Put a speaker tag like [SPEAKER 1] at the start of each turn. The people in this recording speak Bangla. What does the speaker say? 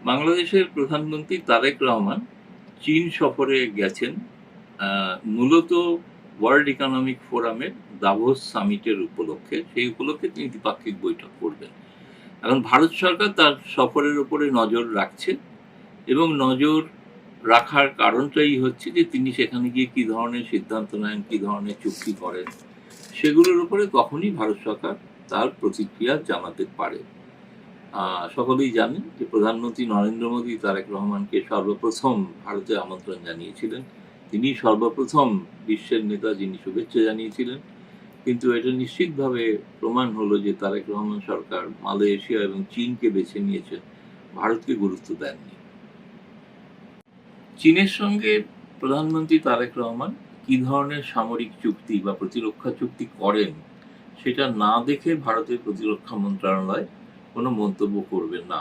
[SPEAKER 1] বাংলাদেশের প্রধানমন্ত্রী তারেক রহমান চীন সফরে গেছেন মূলত ওয়ার্ল্ড ইকোনমিক ফোরামের দাভোস সামিটের উপলক্ষে। সেই উপলক্ষে তিনি দ্বিপাক্ষিক বৈঠক করবেন। এখন ভারত সরকার তার সফরের উপরে নজর রাখছে এবং নজর রাখার কারণটাই হচ্ছে যে তিনি সেখানে গিয়ে কি ধরনের সিদ্ধান্ত নেন, কি ধরনের চুক্তি করেন, সেগুলোর উপরে তখনই ভারত সরকার তার প্রতিক্রিয়া জানাতে পারে। সকলেই জানেন যে প্রধানমন্ত্রী নরেন্দ্র মোদী তারেক রহমানকে সর্বপ্রথম ভারতে আমন্ত্রণ জানিয়েছিলেন। তিনি সর্বপ্রথম বিশ্বের নেতা যিনি শুভেচ্ছা জানিয়েছিলেন। কিন্তু এটা নিশ্চিতভাবে প্রমাণ হলো যে তারেক রহমান সরকার মালয়েশিয়া এবং চীনকে বেছে নিয়েছেন, ভারতকে গুরুত্ব দেননি। চীনের সঙ্গে প্রধানমন্ত্রী তারেক রহমান কি ধরনের সামরিক চুক্তি বা প্রতিরক্ষা চুক্তি করেন সেটা না দেখে ভারতের প্রতিরক্ষা মন্ত্রণালয় কোনো মন্তব্য করবে না।